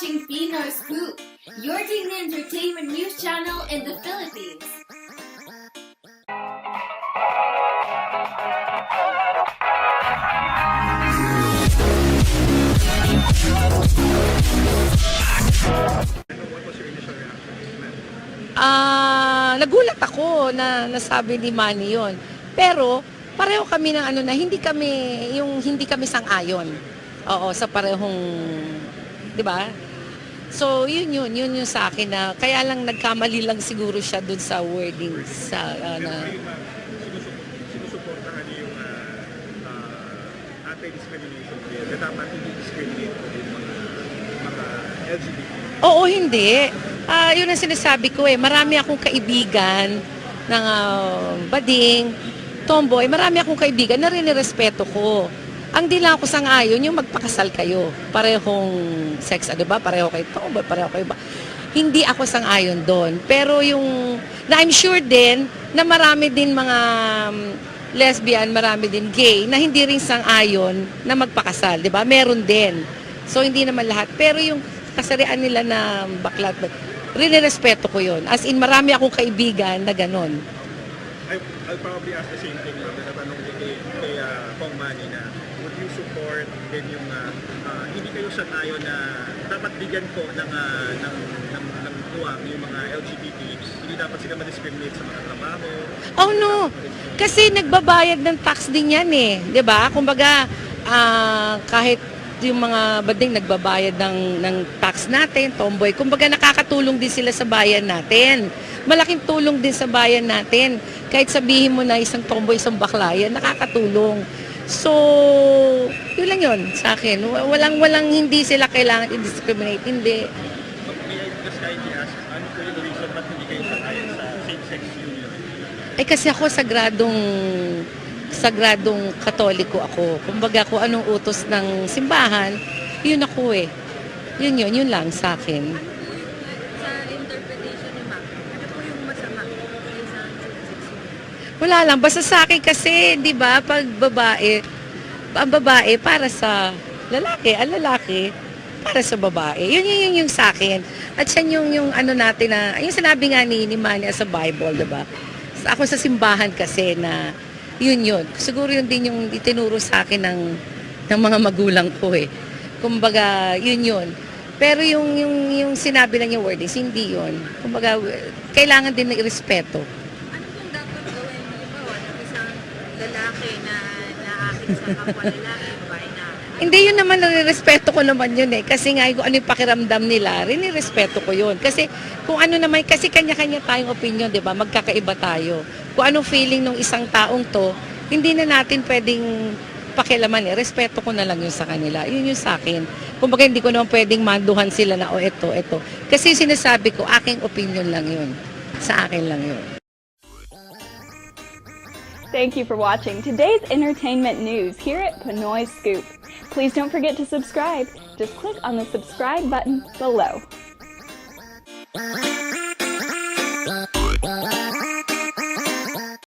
watching Pinoy Scoop, your teen entertainment news channel in the Philippines. What was your initial reaction? Nagulat ako na nasabi ni Manny yon. Pero pareho kami ng hindi kami sang-ayon. Oo, sa parehong, 'di ba? So, yun yung sa akin na kaya lang nagkamali lang siguro siya dun sa wording sa na Sinusuportahan niyo yung anti-discrimination bill na dapat hindi discriminate yung mga LGBT. Oo, hindi. Yun ang sinasabi ko eh. Marami akong kaibigan ng bading, tomboy. Marami akong kaibigan na rinirespeto ko. Ang di lang ako sang-ayon, yung magpakasal kayo. Parehong sex, di ba? Pareho kayo tomboy, pareho kayo ba? Hindi ako sang-ayon doon. Pero na I'm sure din na marami din mga lesbian, marami din gay na hindi rin sang-ayon na magpakasal, di ba? Meron din. So, hindi naman lahat. Pero yung kasarian nila na baklat, rinirespeto ko yun. As in, marami akong kaibigan na ganon. I'll probably ask the same thing, ma'am, na natanong din kay Kong Manny na would you support din yung hindi kayo sangayon na dapat bigyan ko ng tuwang yung mga LGBT, hindi dapat sila ma-discriminate sa mga trabaho. Oh no, kasi nagbabayad ng tax din yan eh, 'di ba? Kumbaga, kahit yung mga bading nagbabayad ng tax natin, tomboy, kumbaga nakakatulong din sila sa bayan natin. Malaking tulong din sa bayan natin. Kahit sabihin mo na isang tomboy, isang bakla, yan, nakakatulong. So, yun lang yun sa akin. Walang hindi sila kailangan i-discriminate, hindi. May I just kindly ask, ano po yung reason ba't hindi kayo sangayon sa same-sex union? Ay kasi ako sagradong katoliko ako. Kumbaga kung anong utos ng simbahan, yun ako eh. Yun lang sa akin. Sa interpretation ni Ma'am, ano po yung masama sa isang sex? Wala lang, basta sa akin kasi, di ba, pag babae, ang babae para sa lalaki, ang lalaki para sa babae. Yun yung sa akin. At yan yung ano natin na, yung sinabi nga ni Manny sa Bible, di ba? Ako sa simbahan kasi na yun. Siguro yun din yung itinuro sa akin ng mga magulang ko eh. Kumbaga, yun. Pero yung sinabi lang yung wordings, hindi yun. Kumbaga, kailangan din ng respeto. Ano pong dapat gawin, halimbawa, ng isang lalaki na naakit sa kapwa lalaki, babae na? Hindi yun naman, nare-respeto ko naman yun eh. Kasi nga, kung ano yung pakiramdam nila, rinirespeto ko yun. Kasi kung ano naman, kasi kanya-kanya tayong opinion, di ba? Magkakaiba tayo. Kung anong feeling ng isang taong to, hindi na natin pwedeng pakialaman eh. Respeto ko na lang yun sa kanila. Yun yung sa akin. Kumbaga, hindi ko naman pwedeng manduhan sila na, eto. Kasi sinasabi ko, aking opinion lang yun. Sa akin lang yun. Thank you for watching today's entertainment news here at Pinoy Scoop. Please don't forget to subscribe. Just click on the subscribe button below.